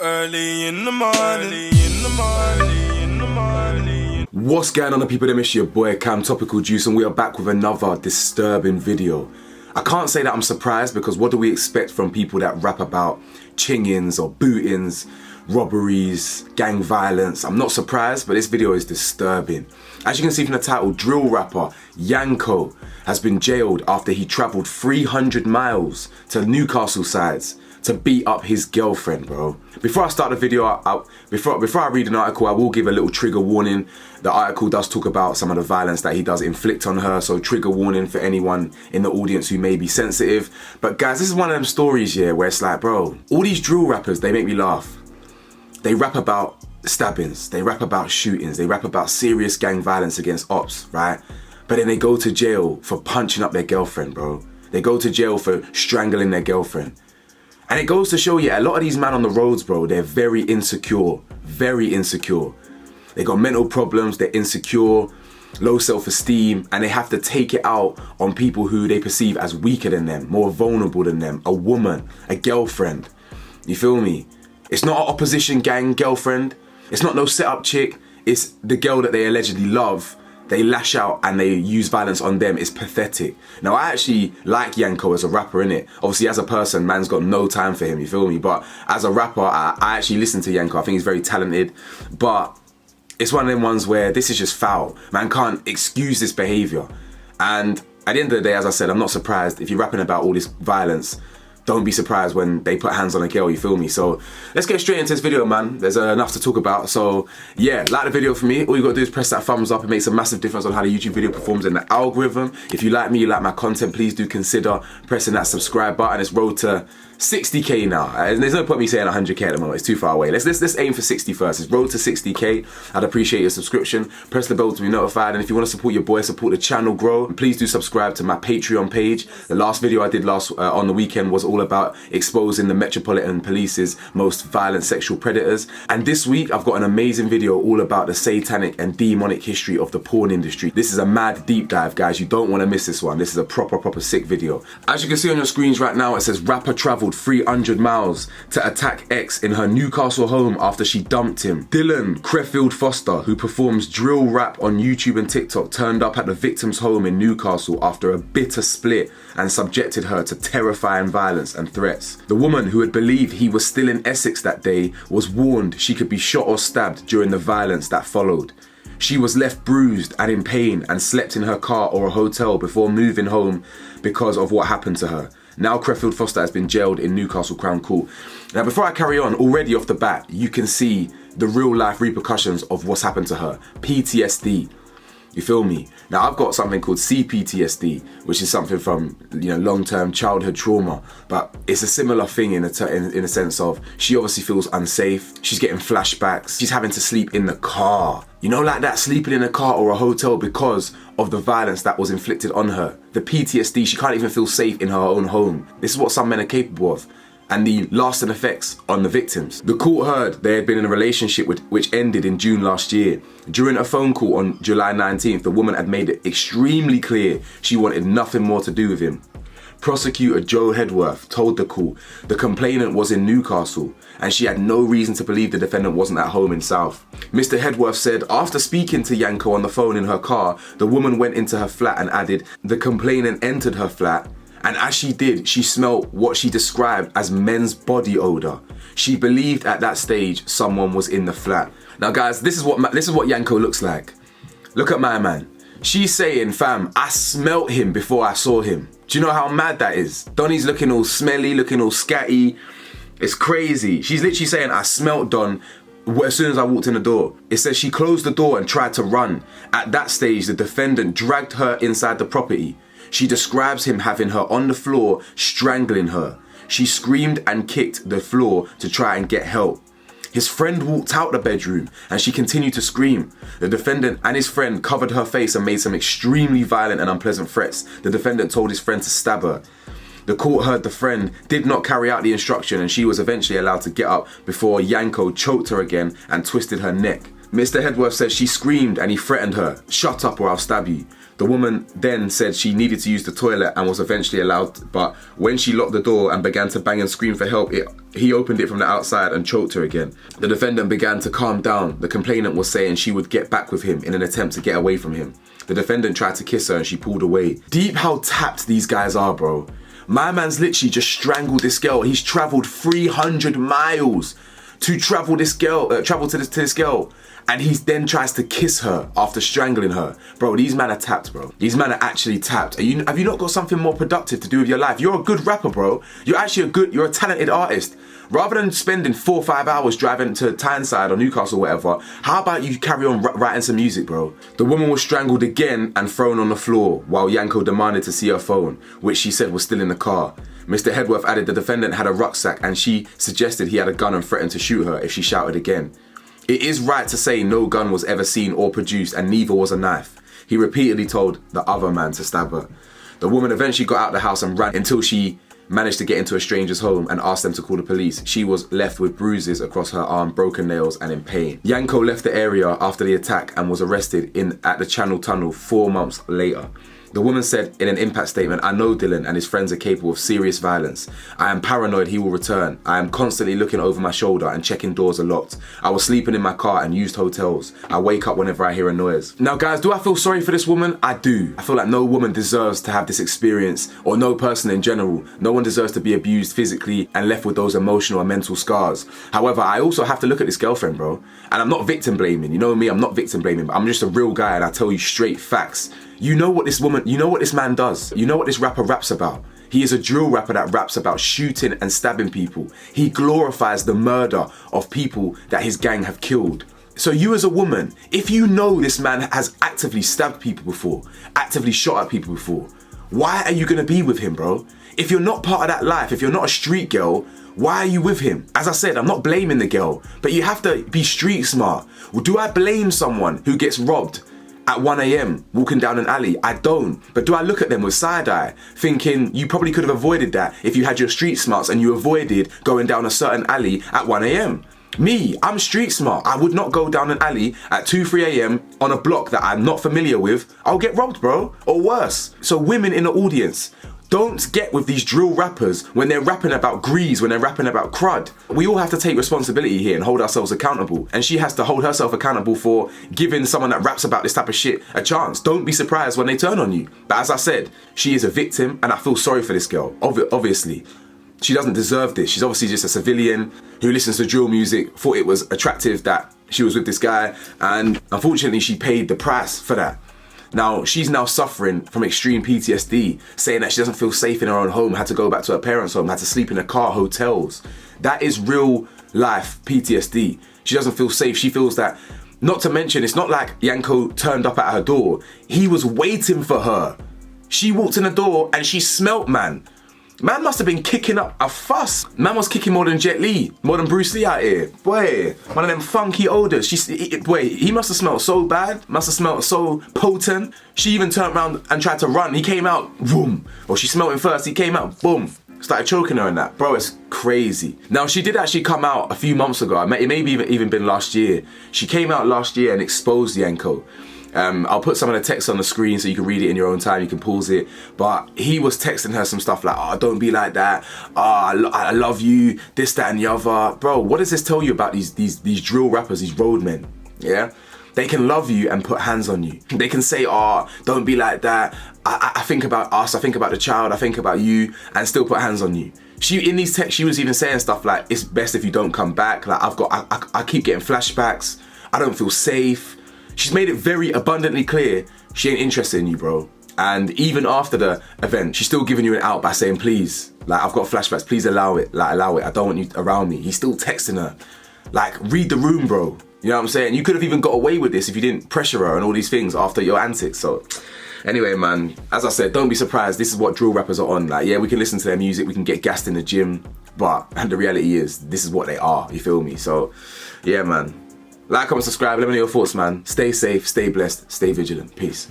Early in the morning. What's going on, the people? It's your boy Cam Topical Juice, and we are back with another disturbing video. I can't say that I'm surprised, because what do we expect from people that rap about chingings or bootings, robberies, gang violence? I'm not surprised, but this video is disturbing. As you can see from the title, drill rapper Yanko has been jailed after he travelled 300 miles to Newcastle sides to beat up his girlfriend, bro. Before I start the video, before I read an article, I will give a little trigger warning. The article does talk about some of the violence that he does inflict on her, so trigger warning for anyone in the audience who may be sensitive. But guys, this is one of them stories, yeah, where it's like, bro, all these drill rappers, they make me laugh. They rap about stabbings, they rap about shootings, they rap about serious gang violence against ops, right? But then they go to jail for punching up their girlfriend, bro. They go to jail for strangling their girlfriend. And it goes to show you, a lot of these men on the roads, bro, they're very insecure. Very insecure. They got mental problems, they're insecure, low self-esteem, and they have to take it out on people who they perceive as weaker than them, more vulnerable than them, a woman, a girlfriend. You feel me? It's not an opposition gang girlfriend. It's not no set-up chick. It's the girl that they allegedly love. They lash out and they use violence on them. It's pathetic. Now, I actually like Yanko as a rapper, innit? Obviously, as a person, man's got no time for him, you feel me? But as a rapper, I actually listen to Yanko. I think he's very talented. But it's one of them ones where this is just foul. Man can't excuse this behavior. And at the end of the day, as I said, I'm not surprised. If you're rapping about all this violence, don't be surprised when they put hands on a girl, you feel me? So let's get straight into this video, man. There's enough to talk about. So yeah, like the video for me. All you gotta do is press that thumbs up. It makes a massive difference on how the YouTube video performs in the algorithm. If you like me, you like my content, please do consider pressing that subscribe button. It's road to 60k now. There's no point me saying 100k at the moment. It's too far away. Let's aim for 60 first. It's road to 60k. I'd appreciate your subscription. Press the bell to be notified. And if you want to support your boy, support the channel grow, please do subscribe to my Patreon page. The last video I did on the weekend was all about exposing the Metropolitan Police's most violent sexual predators. And this week I've got an amazing video all about the satanic and demonic history of the porn industry. This is a mad deep dive, guys. You don't want to miss this one. This is a proper sick video. As you can see on your screens right now, it says rapper travelled 300 miles to attack ex in her Newcastle home after she dumped him. Dylan Creffield Foster, who performs drill rap on YouTube and TikTok, turned up at the victim's home in Newcastle after a bitter split and subjected her to terrifying violence and threats. The woman, who had believed he was still in Essex that day, was warned she could be shot or stabbed during the violence that followed. She was left bruised and in pain and slept in her car or a hotel before moving home because of what happened to her. Now Creffield Foster has been jailed in Newcastle Crown Court. Now, before I carry on, already off the bat, you can see the real life repercussions of what's happened to her. PTSD. You feel me? Now, I've got something called CPTSD, which is something from, long-term childhood trauma. But it's a similar thing in a sense of, she obviously feels unsafe. She's getting flashbacks. She's having to sleep in the car. You know, like that, sleeping in a car or a hotel because of the violence that was inflicted on her. The PTSD, she can't even feel safe in her own home. This is what some men are capable of. And the lasting effects on the victims. The court heard they had been in a relationship which ended in June last year. During a phone call on July 19th, the woman had made it extremely clear she wanted nothing more to do with him. Prosecutor Joe Hedworth told the court the complainant was in Newcastle and she had no reason to believe the defendant wasn't at home in South. Mr. Hedworth said after speaking to Yanko on the phone in her car, the woman went into her flat and added, the complainant entered her flat, and as she did, she smelt what she described as men's body odor. She believed at that stage someone was in the flat. Now guys, this is what Yanko looks like. Look at my man. She's saying, fam, I smelt him before I saw him. Do you know how mad that is? Donnie's looking all smelly, looking all scatty. It's crazy. She's literally saying, I smelt Don as soon as I walked in the door. It says she closed the door and tried to run. At that stage, the defendant dragged her inside the property. She describes him having her on the floor, strangling her. She screamed and kicked the floor to try and get help. His friend walked out the bedroom and she continued to scream. The defendant and his friend covered her face and made some extremely violent and unpleasant threats. The defendant told his friend to stab her. The court heard the friend did not carry out the instruction and she was eventually allowed to get up before Yanko choked her again and twisted her neck. Mr. Hedworth said she screamed and he threatened her, "Shut up or I'll stab you." The woman then said she needed to use the toilet and was eventually allowed, but when she locked the door and began to bang and scream for help, he opened it from the outside and choked her again. The defendant began to calm down. The complainant was saying she would get back with him in an attempt to get away from him. The defendant tried to kiss her and she pulled away. Deep how tapped these guys are, bro. My man's literally just strangled this girl. He's travelled 300 miles to travel to this girl. And he then tries to kiss her after strangling her. Bro, these men are tapped, bro. These men are actually tapped. Have you not got something more productive to do with your life? You're a good rapper, bro. You're a talented artist. Rather than spending 4 or 5 hours driving to Tyneside or Newcastle or whatever, how about you carry on writing some music, bro? The woman was strangled again and thrown on the floor while Yanko demanded to see her phone, which she said was still in the car. Mr. Hedworth added the defendant had a rucksack and she suggested he had a gun and threatened to shoot her if she shouted again. It is right to say no gun was ever seen or produced and neither was a knife. He repeatedly told the other man to stab her. The woman eventually got out of the house and ran until she managed to get into a stranger's home and asked them to call the police. She was left with bruises across her arm, broken nails and in pain. Yanko left the area after the attack and was arrested at the Channel Tunnel 4 months later. The woman said in an impact statement, "I know Dylan and his friends are capable of serious violence. I am paranoid he will return. I am constantly looking over my shoulder and checking doors are locked. I was sleeping in my car and used hotels. I wake up whenever I hear a noise." Now guys, do I feel sorry for this woman? I do. I feel like no woman deserves to have this experience, or no person in general. No one deserves to be abused physically and left with those emotional and mental scars. However, I also have to look at this girlfriend, bro. And I'm not victim blaming. You know me, I'm not victim blaming, but I'm just a real guy and I tell you straight facts. You know what this man does. You know what this rapper raps about. He is a drill rapper that raps about shooting and stabbing people. He glorifies the murder of people that his gang have killed. So you as a woman, if you know this man has actively stabbed people before, actively shot at people before, why are you gonna be with him, bro? If you're not part of that life, if you're not a street girl, why are you with him? As I said, I'm not blaming the girl, but you have to be street smart. Well, do I blame someone who gets robbed at 1 AM walking down an alley? I don't. But do I look at them with side eye, thinking you probably could have avoided that if you had your street smarts and you avoided going down a certain alley at 1 AM? Me, I'm street smart. I would not go down an alley at 2, 3 AM on a block that I'm not familiar with. I'll get robbed, bro, or worse. So women in the audience, don't get with these drill rappers when they're rapping about grease, when they're rapping about crud. We all have to take responsibility here and hold ourselves accountable. And she has to hold herself accountable for giving someone that raps about this type of shit a chance. Don't be surprised when they turn on you. But as I said, she is a victim and I feel sorry for this girl, obviously. She doesn't deserve this. She's obviously just a civilian who listens to drill music, thought it was attractive that she was with this guy, and unfortunately she paid the price for that. Now, she's now suffering from extreme PTSD, saying that she doesn't feel safe in her own home, had to go back to her parents' home, had to sleep in a car, hotels. That is real life PTSD. She doesn't feel safe. She feels that, not to mention, it's not like Yanko turned up at her door. He was waiting for her. She walked in the door and she smelt man. Man must have been kicking up a fuss. Man was kicking more than Jet Li, more than Bruce Lee out here. Boy, one of them funky odors. He must have smelled so bad, must have smelled so potent. She even turned around and tried to run. He came out, boom. Or she smelled him first, he came out, boom. Started choking her and that. Bro, it's crazy. Now, she did actually come out a few months ago. It may even been last year. She came out last year and exposed Yanko. I'll put some of the text on the screen so you can read it in your own time, you can pause it. But he was texting her some stuff like, "Oh, don't be like that. Oh, I love you, this, that, and the other." Bro, what does this tell you about these drill rappers, these roadmen? Yeah? They can love you and put hands on you. They can say, "Oh, don't be like that. I think about us, I think about the child, I think about you," and still put hands on you. In these texts, she was even saying stuff like, "It's best if you don't come back. Like, I keep getting flashbacks. I don't feel safe." She's made it very abundantly clear she ain't interested in you, bro. And even after the event, she's still giving you an out by saying, "Please, like, I've got flashbacks, please allow it, like, allow it. I don't want you around me." He's still texting her. Like, read the room, bro. You know what I'm saying? You could have even got away with this if you didn't pressure her and all these things after your antics. So anyway, man, as I said, don't be surprised. This is what drill rappers are on. Like, yeah, we can listen to their music, we can get gassed in the gym, and the reality is, this is what they are, you feel me? So, yeah, man. Like, comment, subscribe, let me know your thoughts, man. Stay safe, stay blessed, stay vigilant. Peace.